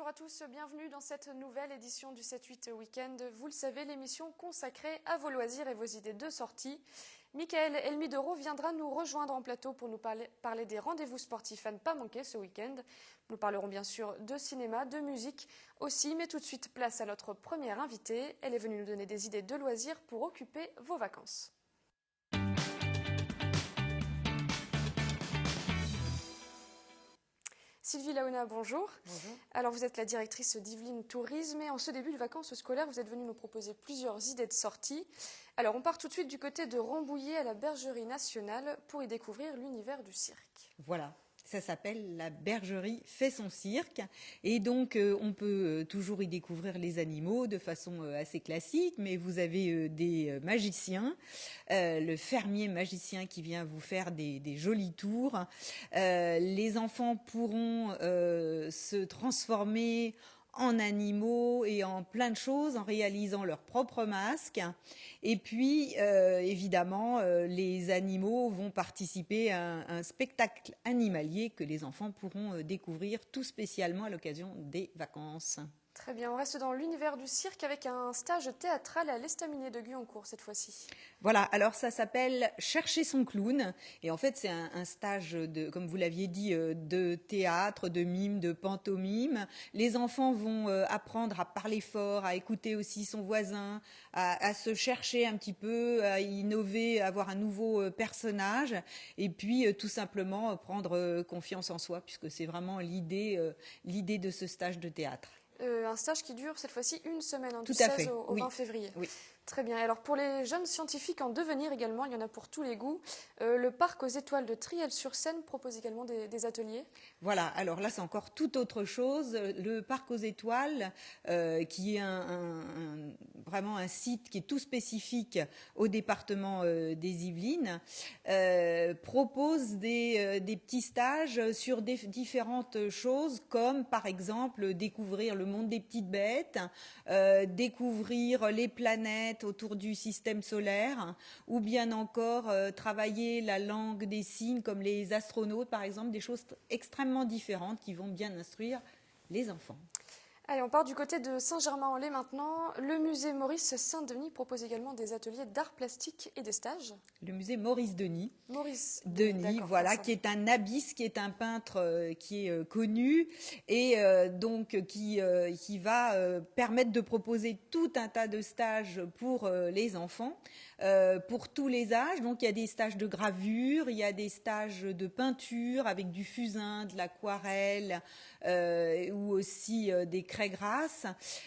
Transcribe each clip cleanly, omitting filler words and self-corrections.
à tous, bienvenue dans cette nouvelle édition du 7-8 Week-end. Vous le savez, l'émission consacrée à vos loisirs et vos idées de sortie. Michael Elmidoro viendra nous rejoindre en plateau pour nous parler des rendez-vous sportifs à ne pas manquer ce week-end. Nous parlerons bien sûr de cinéma, de musique aussi, mais tout de suite place à notre première invitée. Elle est venue nous donner des idées de loisirs pour occuper vos vacances. Sylvie Laona, bonjour. Bonjour. Alors vous êtes la directrice d'Yveline Tourisme et en ce début de vacances scolaires, vous êtes venue nous proposer plusieurs idées de sortie. Alors on part tout de suite du côté de Rambouillet à la Bergerie Nationale pour y découvrir l'univers du cirque. Voilà, ça s'appelle la Bergerie fait son cirque et donc on peut toujours y découvrir les animaux de façon assez classique, mais vous avez des magiciens, le fermier magicien qui vient vous faire des jolis tours. Les enfants pourront se transformer en animaux et en plein de choses en réalisant leur propre masque. Et puis, évidemment, les animaux vont participer à un spectacle animalier que les enfants pourront découvrir tout spécialement à l'occasion des vacances. Très bien, on reste dans l'univers du cirque avec un stage théâtral à l'Estaminet de Guyancourt cette fois-ci. Voilà, alors ça s'appelle Chercher son clown. Et en fait, c'est un stage, comme vous l'aviez dit, de théâtre, de mime, de pantomime. Les enfants vont apprendre à parler fort, à écouter aussi son voisin, à se chercher un petit peu, à innover, à avoir un nouveau personnage. Et puis, tout simplement, prendre confiance en soi, puisque c'est vraiment l'idée de ce stage de théâtre. Un stage qui dure cette fois-ci une semaine, du Tout à 16 fait. au Oui. 20 février. Oui. Très bien. Alors pour les jeunes scientifiques en devenir également, il y en a pour tous les goûts. Le parc aux étoiles de Triel-sur-Seine propose également des ateliers. Voilà, alors là c'est encore tout autre chose. Le parc aux étoiles, qui est vraiment un site qui est tout spécifique au département des Yvelines, propose des petits stages sur différentes choses, comme par exemple découvrir le monde des petites bêtes, découvrir les planètes autour du système solaire, ou bien encore travailler la langue des signes comme les astronautes par exemple, des choses extrêmement différentes qui vont bien instruire les enfants. Allez, on part du côté de Saint-Germain-en-Laye maintenant. Le musée Maurice Saint-Denis propose également des ateliers d'art plastique et des stages. Le musée Maurice Denis. Maurice Denis, voilà, qui est un abysse, qui est un peintre qui est connu et donc qui va permettre de proposer tout un tas de stages pour les enfants, pour tous les âges. Donc il y a des stages de gravure, il y a des stages de peinture avec du fusain, de l'aquarelle ou aussi des craies grasses.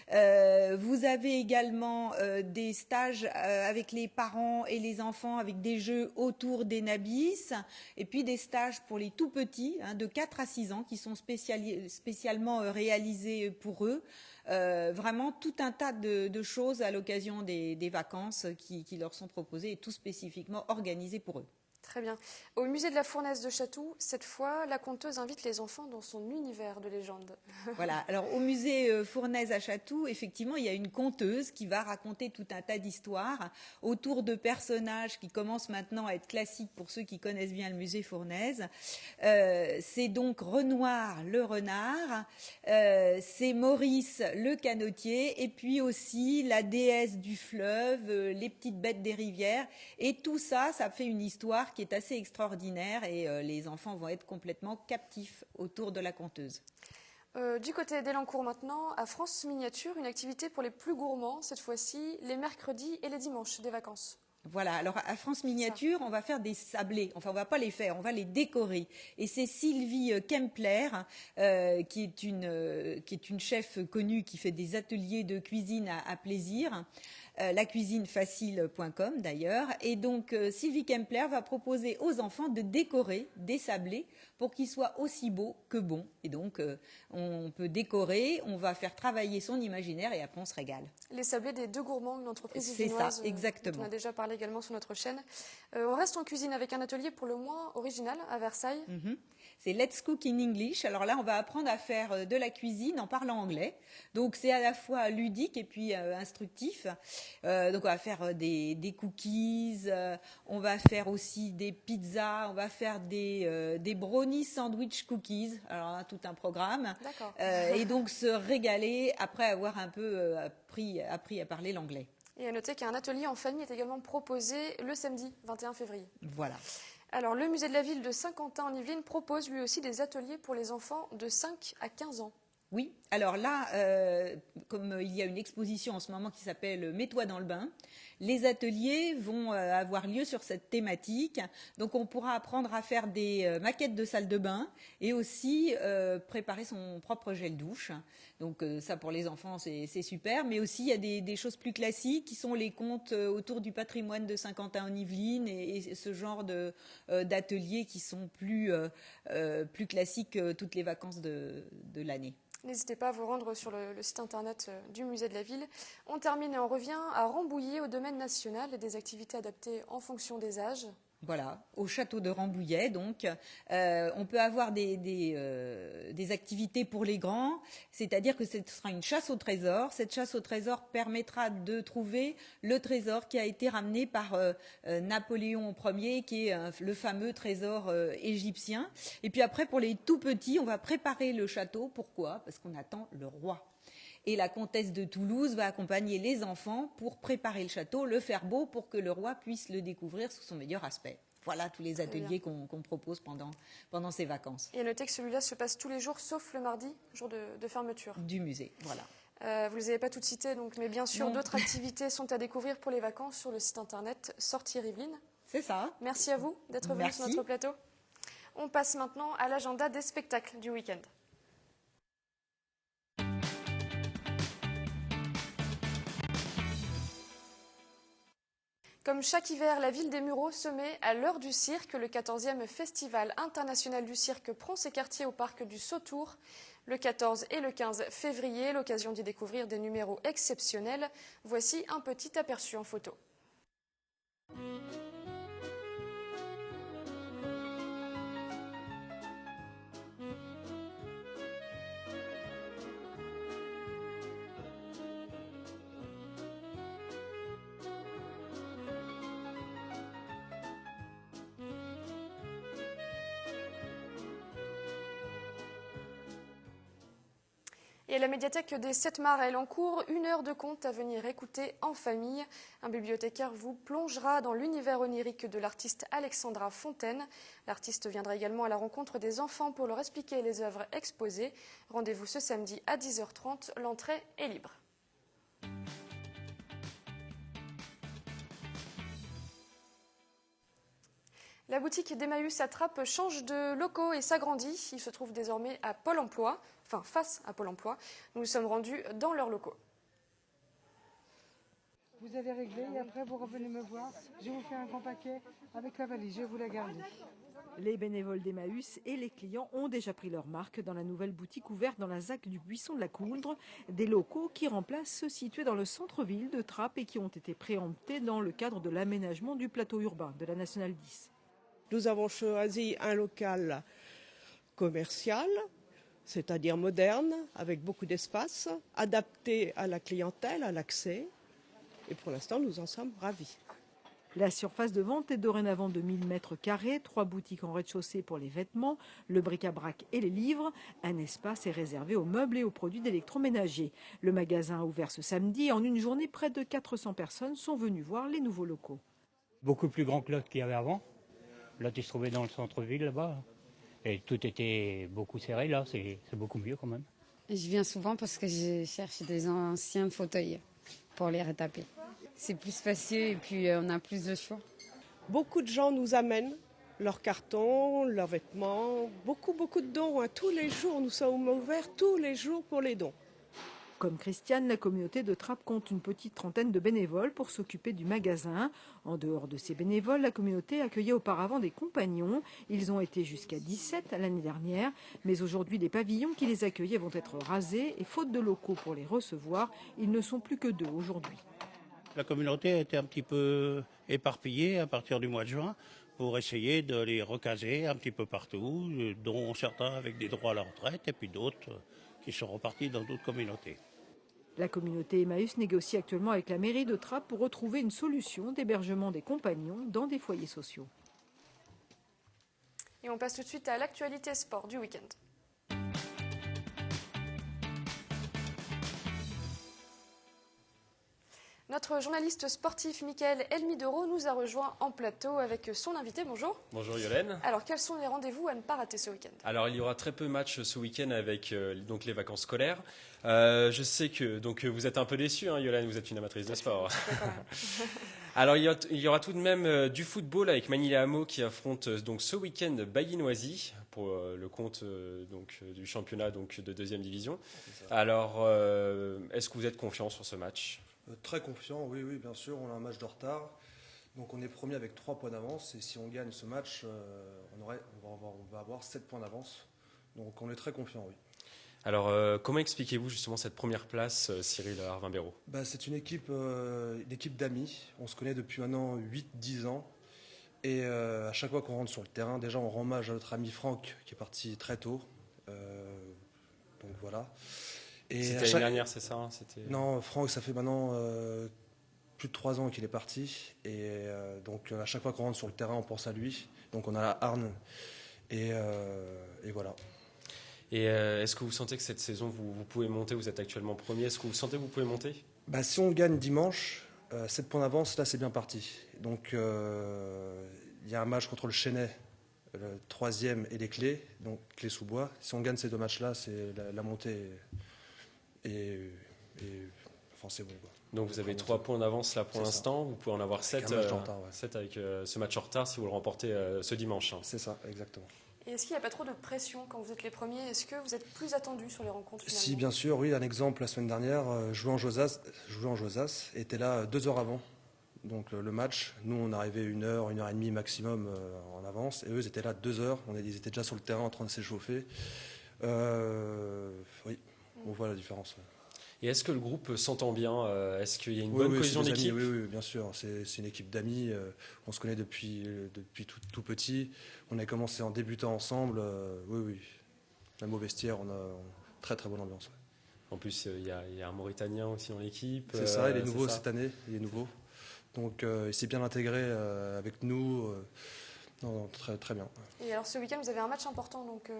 Vous avez également des stages avec les parents et les enfants avec des jeux autour des nabis, et puis des stages pour les tout petits, de 4 à 6 ans, qui sont spécialement réalisés pour eux. Vraiment tout un tas de choses à l'occasion des vacances qui leur sont proposées et tout spécifiquement organisées pour eux. Très bien. Au musée de la Fournaise de Chatou, cette fois, la conteuse invite les enfants dans son univers de légende. Voilà. Alors, au musée Fournaise à Chatou, effectivement, il y a une conteuse qui va raconter tout un tas d'histoires autour de personnages qui commencent maintenant à être classiques pour ceux qui connaissent bien le musée Fournaise. C'est donc Renoir le renard, c'est Maurice le canotier, et puis aussi la déesse du fleuve, les petites bêtes des rivières. Et tout ça, ça fait une histoire qui est assez extraordinaire et les enfants vont être complètement captifs autour de la conteuse. Du côté d'Elancourt maintenant, à France Miniature, une activité pour les plus gourmands, cette fois-ci, les mercredis et les dimanches des vacances. Voilà, alors à France Miniature, on va faire des sablés. Enfin, on va pas les faire, on va les décorer. Et c'est Sylvie Kempler, qui est une chef connue qui fait des ateliers de cuisine à plaisir. Lacuisinefacile.com d'ailleurs. Et donc, Sylvie Kempler va proposer aux enfants de décorer des sablés pour qu'ils soient aussi beaux que bons. Et donc, on peut décorer, on va faire travailler son imaginaire et après on se régale. Les sablés des Deux Gourmands, une entreprise C'est yvelinoise, ça, exactement. dont on a déjà parlé également sur notre chaîne. On reste en cuisine avec un atelier pour le moins original à Versailles. C'est Let's Cook in English. Alors là, on va apprendre à faire de la cuisine en parlant anglais. Donc c'est à la fois ludique et puis instructif. Donc on va faire des cookies, on va faire aussi des pizzas, on va faire des brownies sandwich cookies. Alors on a tout un programme. D'accord. Et donc se régaler après avoir un peu appris à parler l'anglais. Et à noter qu'un atelier en famille est également proposé le samedi 21 février. Voilà. Alors, le musée de la ville de Saint-Quentin en Yvelines propose lui aussi des ateliers pour les enfants de 5 à 15 ans. Oui, alors là, comme il y a une exposition en ce moment qui s'appelle Mets-toi dans le bain, les ateliers vont avoir lieu sur cette thématique. Donc on pourra apprendre à faire des maquettes de salle de bain et aussi préparer son propre gel douche. Donc ça pour les enfants c'est super, mais aussi il y a des choses plus classiques qui sont les contes autour du patrimoine de Saint-Quentin en Yvelines et ce genre d'ateliers qui sont plus classiques toutes les vacances de l'année. N'hésitez pas à vous rendre sur le site internet du musée de la ville. On termine et on revient à Rambouillet, au domaine national, et des activités adaptées en fonction des âges. Voilà, au château de Rambouillet, donc on peut avoir des activités pour les grands, c'est-à-dire que ce sera une chasse au trésor. Cette chasse au trésor permettra de trouver le trésor qui a été ramené par Napoléon Ier, qui est le fameux trésor égyptien. Et puis après, pour les tout petits, on va préparer le château. Pourquoi? Parce qu'on attend le roi. Et la comtesse de Toulouse va accompagner les enfants pour préparer le château, le faire beau pour que le roi puisse le découvrir sous son meilleur aspect. Voilà tous les ateliers qu'on propose pendant ces vacances. Et notez que celui-là se passe tous les jours, sauf le mardi, jour de fermeture. Du musée, voilà. Vous ne les avez pas toutes citées, donc, mais bien sûr, d'autres activités sont à découvrir pour les vacances sur le site internet Sortir Yvelines. C'est ça. Merci à vous d'être venus sur notre plateau. On passe maintenant à l'agenda des spectacles du week-end. Comme chaque hiver, la ville des Mureaux se met à l'heure du cirque. Le 14e Festival international du cirque prend ses quartiers au parc du Sautour. Le 14 et le 15 février, l'occasion d'y découvrir des numéros exceptionnels. Voici un petit aperçu en photo. Et à la médiathèque des 7 Mares à Elancourt, 1 heure de conte à venir écouter en famille. Un bibliothécaire vous plongera dans l'univers onirique de l'artiste Alexandra Fontaine. L'artiste viendra également à la rencontre des enfants pour leur expliquer les œuvres exposées. Rendez-vous ce samedi à 10h30, l'entrée est libre. La boutique d'Emmaüs Attrape change de locaux et s'agrandit. Il se trouve désormais à Pôle emploi, enfin face à Pôle emploi. Nous nous sommes rendus dans leurs locaux. Vous avez réglé et après vous revenez me voir. Je vous fais un grand paquet avec la valise, je vais vous la garder. Les bénévoles d'Emmaüs et les clients ont déjà pris leur marque dans la nouvelle boutique ouverte dans la ZAC du Buisson de la Couldre. Des locaux qui remplacent ceux situés dans le centre-ville de Trappes et qui ont été préemptés dans le cadre de l'aménagement du plateau urbain de la Nationale 10. Nous avons choisi un local commercial, c'est-à-dire moderne, avec beaucoup d'espace, adapté à la clientèle, à l'accès. Et pour l'instant, nous en sommes ravis. La surface de vente est dorénavant de 1000 m², 3 boutiques en rez-de-chaussée pour les vêtements, le bric-à-brac et les livres. Un espace est réservé aux meubles et aux produits d'électroménager. Le magasin a ouvert ce samedi et en une journée, près de 400 personnes sont venues voir les nouveaux locaux. Beaucoup plus grand que l'autre qu'il y avait avant. L'autre, il se trouvait dans le centre-ville là-bas. Et tout était beaucoup serré là, c'est beaucoup mieux quand même. Je viens souvent parce que je cherche des anciens fauteuils pour les retaper. C'est plus spacieux et puis on a plus de choix. Beaucoup de gens nous amènent leurs cartons, leurs vêtements, beaucoup de dons. Tous les jours, nous sommes ouverts tous les jours pour les dons. Comme Christiane, la communauté de Trappes compte une petite trentaine de bénévoles pour s'occuper du magasin. En dehors de ces bénévoles, la communauté accueillait auparavant des compagnons. Ils ont été jusqu'à 17 l'année dernière. Mais aujourd'hui, les pavillons qui les accueillaient vont être rasés et faute de locaux pour les recevoir, ils ne sont plus que 2 aujourd'hui. La communauté a été un petit peu éparpillée à partir du mois de juin pour essayer de les recaser un petit peu partout, dont certains avec des droits à la retraite et puis d'autres qui sont repartis dans d'autres communautés. La communauté Emmaüs négocie actuellement avec la mairie de Trappes pour retrouver une solution d'hébergement des compagnons dans des foyers sociaux. Et on passe tout de suite à l'actualité sport du week-end. Notre journaliste sportif Mickaël Elmidoro nous a rejoint en plateau avec son invité. Bonjour. Bonjour Yolène. Alors quels sont les rendez-vous à ne pas rater ce week-end? Alors il y aura très peu de matchs ce week-end avec donc les vacances scolaires. Je sais que donc vous êtes un peu déçue, hein, Yolène, vous êtes une amatrice de sport. Alors il y aura tout de même du football avec Manille-les-Hameaux qui affronte donc ce week-end Bailly-Noisy pour le compte du championnat donc, de 2e division. Alors est-ce que vous êtes confiant sur ce match? Très confiant, oui, bien sûr. On a un match de retard. Donc on est premier avec 3 points d'avance. Et si on gagne ce match, on va avoir 7 points d'avance. Donc on est très confiant, oui. Alors comment expliquez-vous justement cette première place, Cyril Arvin-Béraud? C'est une équipe d'amis. On se connaît depuis maintenant 8-10 ans. Et à chaque fois qu'on rentre sur le terrain, déjà on rend hommage à notre ami Franck qui est parti très tôt. Donc voilà. C'était l'année dernière, c'est ça? Non, Franck, ça fait maintenant plus de 3 ans qu'il est parti. Et donc, à chaque fois qu'on rentre sur le terrain, on pense à lui. Donc, on a la hargne. Et voilà. Et est-ce que vous sentez que cette saison, vous pouvez monter? Vous êtes actuellement premier. Est-ce que vous sentez que vous pouvez monter? Si on gagne dimanche, 7 points d'avance, là, c'est bien parti. Donc, il y a un match contre le Chesnay, le 3e et les Clés, donc Clés-sous-Bois. Si on gagne ces 2 matchs-là, c'est la montée. Enfin, c'est bon, quoi. Donc vous avez 3 points d'avance là pour l'instant, vous pouvez en avoir 7 avec ce match en retard si vous le remportez ce dimanche. C'est ça, exactement. Et est-ce qu'il n'y a pas trop de pression quand vous êtes les premiers? Est-ce que vous êtes plus attendus sur les rencontres finalement? Si, bien sûr, oui. Un exemple, la semaine dernière, jouer en Josas était là 2 heures avant. Donc le match, nous on arrivait 1 heure, 1 heure et demie maximum en avance, et eux ils étaient là 2 heures, ils étaient déjà sur le terrain en train de s'échauffer. Oui. On voit la différence. Et est-ce que le groupe s'entend bien? Est-ce qu'il y a une bonne cohésion d'équipe? Oui, bien sûr. C'est une équipe d'amis. On se connaît depuis tout petit. On a commencé en débutant ensemble. Oui. Même au vestiaire, on a une très très bonne ambiance. En plus, il y a un Mauritanien aussi dans l'équipe. C'est ça, il est nouveau cette année. Il est nouveau. Donc il s'est bien intégré avec nous. Non, très, très bien. Et alors ce week-end, vous avez un match important donc,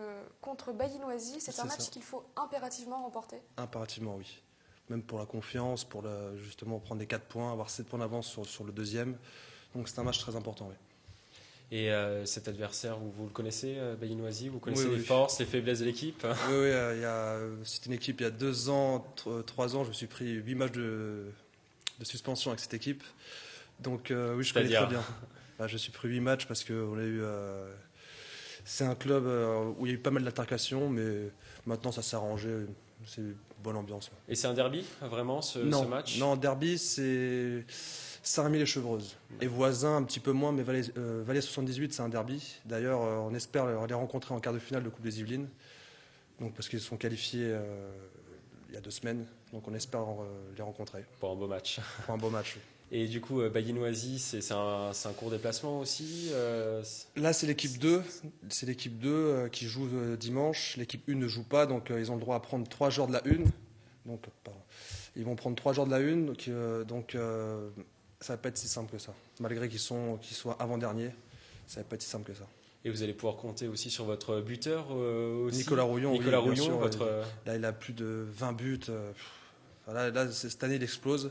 contre Bailly-Noisy. C'est un match qu'il faut impérativement remporter? Impérativement, oui. Même pour la confiance, pour justement prendre les 4 points, avoir 7 points d'avance sur le 2e. Donc c'est un match très important, oui. Et cet adversaire, vous le connaissez, Bailly-Noisy? Vous connaissez les forces, les faiblesses de l'équipe? Oui, c'est une équipe, il y a 2 ans, 3 ans, je me suis pris 8 matchs de suspension avec cette équipe. Donc oui, je connais très bien. Je suis pris 8 matchs parce que c'est un club où il y a eu pas mal d'altercations, mais maintenant ça s'est arrangé, c'est une bonne ambiance. Et c'est un derby, vraiment, ce match? Non, derby, c'est Saint-Rémy-les-Chevreuses. Et voisin, un petit peu moins, mais Valais 78, c'est un derby. D'ailleurs, on espère les rencontrer en quart de finale de Coupe des Yvelines, donc, parce qu'ils sont qualifiés il y a 2 semaines, donc on espère les rencontrer. Pour un beau match. Pour un beau match, oui. Et du coup, Bailly-Noisy, c'est un court déplacement aussi? Là, c'est l'équipe 2. C'est l'équipe 2 qui joue dimanche. L'équipe 1 ne joue pas, donc ils ont le droit à prendre 3 joueurs de la 1. Donc, ils vont prendre 3 joueurs de la 1. Donc, ça ne va pas être si simple que ça. Malgré qu'ils soient avant-derniers, ça ne va pas être si simple que ça. Et vous allez pouvoir compter aussi sur votre buteur aussi. Nicolas Rouillon. Nicolas oui, Rouillon, sûr, Là, il a plus de 20 buts. Là, cette année, il explose.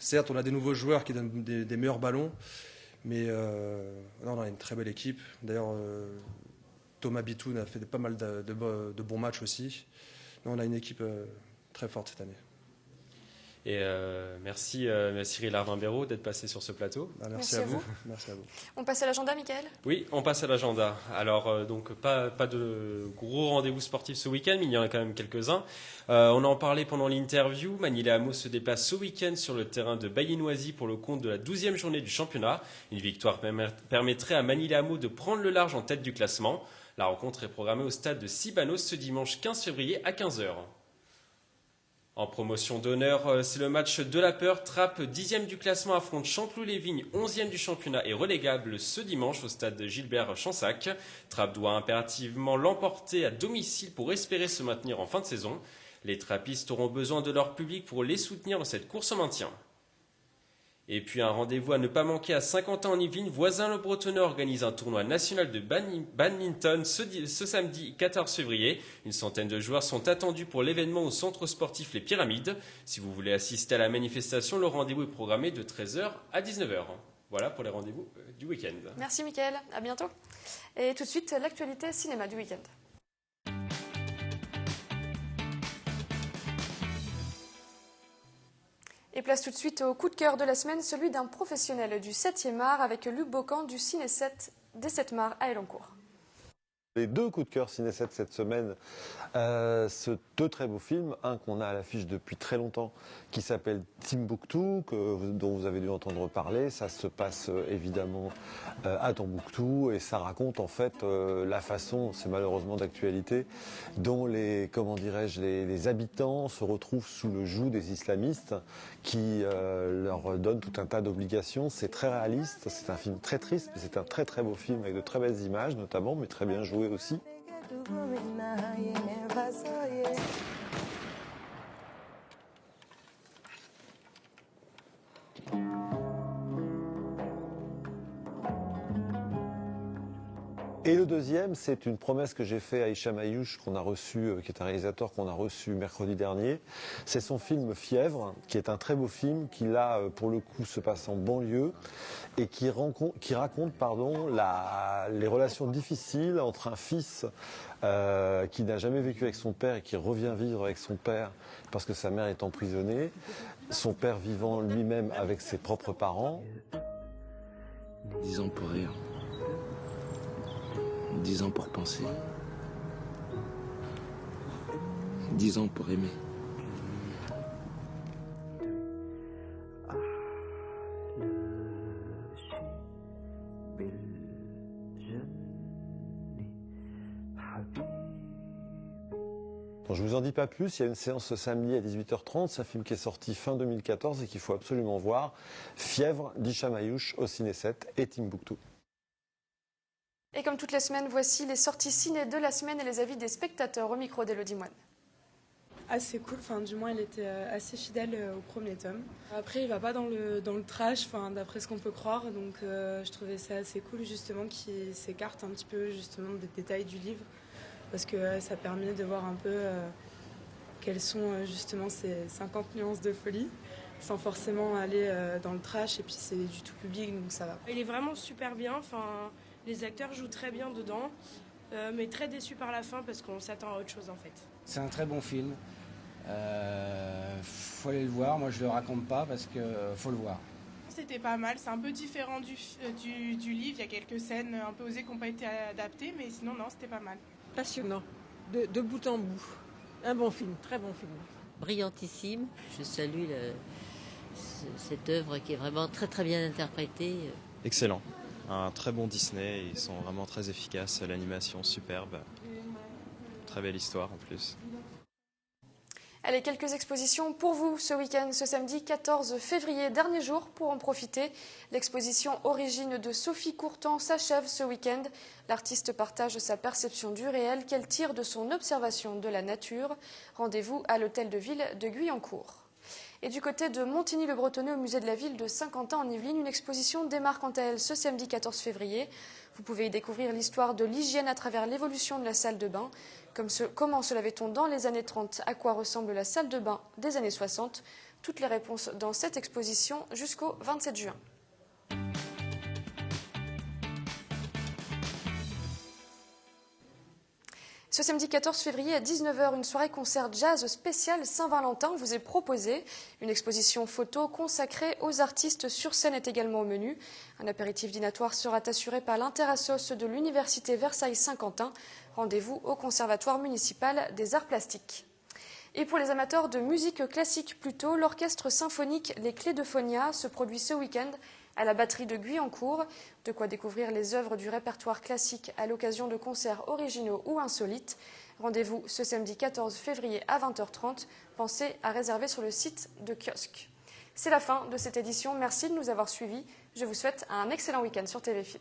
Certes, on a des nouveaux joueurs qui donnent des meilleurs ballons, mais on a une très belle équipe. D'ailleurs, Thomas Bitoun a fait pas mal de bons matchs aussi. Non, on a une équipe très forte cette année. Et merci Cyril Arvin-Béraud d'être passé sur ce plateau. Merci à vous. Merci à vous. On passe à l'agenda, Mickaël? Oui, on passe à l'agenda. Alors, donc, pas de gros rendez-vous sportifs ce week-end, mais il y en a quand même quelques-uns. On en parlait pendant l'interview. Manille-les-Hameaux se déplace ce week-end sur le terrain de Bailly-Noisy pour le compte de la 12e journée du championnat. Une victoire permettrait à Manille-les-Hameaux de prendre le large en tête du classement. La rencontre est programmée au stade de Sibanos ce dimanche 15 février à 15h. En promotion d'honneur, c'est le match de la peur. Trappes, 10e du classement, affronte Champloup-les-Vignes, 11e du championnat et relégable ce dimanche au stade Gilbert Chansac. Trappes doit impérativement l'emporter à domicile pour espérer se maintenir en fin de saison. Les trappistes auront besoin de leur public pour les soutenir dans cette course au maintien. Et puis un rendez-vous à ne pas manquer à Saint-Quentin en Yvelines. Voisin-le-Bretonneux organise un tournoi national de badminton ce samedi 14 février. Une centaine de joueurs sont attendus pour l'événement au centre sportif Les Pyramides. Si vous voulez assister à la manifestation, le rendez-vous est programmé de 13h à 19h. Voilà pour les rendez-vous du week-end. Merci Mickaël, à bientôt. Et tout de suite, l'actualité cinéma du week-end. Et place tout de suite au coup de cœur de la semaine, celui d'un professionnel du 7e art avec Luc Bocan du Ciné 7 des 7 Mars à Elancourt. Les deux coups de cœur Ciné 7 cette semaine, ce deux très beaux films. Un qu'on a à l'affiche depuis très longtemps qui s'appelle Timbuktu, dont vous avez dû entendre parler. Ça se passe évidemment à Tombouctou et ça raconte en fait la façon, c'est malheureusement d'actualité, dont les habitants se retrouvent sous le joug des islamistes qui leur donnent tout un tas d'obligations. C'est très réaliste, c'est un film très triste, mais c'est un très très beau film avec de très belles images notamment, mais très bien joué aussi. Et le deuxième, c'est une promesse que j'ai faite à Hicham Ayouch, qui est un réalisateur qu'on a reçu mercredi dernier. C'est son film Fièvre, qui est un très beau film, qui là, pour le coup, se passe en banlieue et qui raconte les relations difficiles entre un fils qui n'a jamais vécu avec son père et qui revient vivre avec son père parce que sa mère est emprisonnée, son père vivant lui-même avec ses propres parents. 10 ans pour rire. 10 ans pour penser. 10 ans pour aimer. Bon, je vous en dis pas plus, il y a une séance ce samedi à 18h30, c'est un film qui est sorti fin 2014 et qu'il faut absolument voir. Fièvre d'Hicham Ayouch au Ciné 7 et Timbuktu. Et comme toutes les semaines, voici les sorties ciné de la semaine et les avis des spectateurs au micro d'Élodie Moine. Assez cool, du moins il était assez fidèle au premier tome. Après il va pas dans le trash, d'après ce qu'on peut croire, donc je trouvais ça assez cool justement qu'il s'écarte un petit peu justement des détails du livre, parce que ça permet de voir un peu quelles sont justement ces 50 nuances de folie, sans forcément aller dans le trash, et puis c'est du tout public, donc ça va. Il est vraiment super bien, les acteurs jouent très bien dedans, mais très déçus par la fin parce qu'on s'attend à autre chose en fait. C'est un très bon film, faut aller le voir, moi je le raconte pas parce que faut le voir. C'était pas mal, c'est un peu différent du livre, il y a quelques scènes un peu osées qui n'ont pas été adaptées, mais sinon non, c'était pas mal. Passionnant, de bout en bout, un bon film, très bon film. Brillantissime, je salue cette œuvre qui est vraiment très très bien interprétée. Excellent. Un très bon Disney, ils sont vraiment très efficaces, l'animation superbe, très belle histoire en plus. Allez, quelques expositions pour vous ce week-end, ce samedi 14 février, dernier jour pour en profiter. L'exposition Origine de Sophie Courtan s'achève ce week-end. L'artiste partage sa perception du réel qu'elle tire de son observation de la nature. Rendez-vous à l'hôtel de ville de Guyancourt. Et du côté de Montigny-le-Bretonneux, au musée de la ville de Saint-Quentin en Yvelines, une exposition démarre quant à elle ce samedi 14 février. Vous pouvez y découvrir l'histoire de l'hygiène à travers l'évolution de la salle de bain. Comment se lavait-on dans les années 30 ? À quoi ressemble la salle de bain des années 60 ? Toutes les réponses dans cette exposition jusqu'au 27 juin. Ce samedi 14 février à 19h, une soirée concert jazz spéciale Saint-Valentin vous est proposée. Une exposition photo consacrée aux artistes sur scène est également au menu. Un apéritif dînatoire sera assuré par l'Interassos de l'Université Versailles-Saint-Quentin. Rendez-vous au Conservatoire municipal des arts plastiques. Et pour les amateurs de musique classique plutôt, l'orchestre symphonique Les Clés de Phonia se produit ce week-end à la batterie de Guyancourt. De quoi découvrir les œuvres du répertoire classique à l'occasion de concerts originaux ou insolites. Rendez-vous ce samedi 14 février à 20h30. Pensez à réserver sur le site de Kiosque. C'est la fin de cette édition. Merci de nous avoir suivis. Je vous souhaite un excellent week-end sur TV Fil.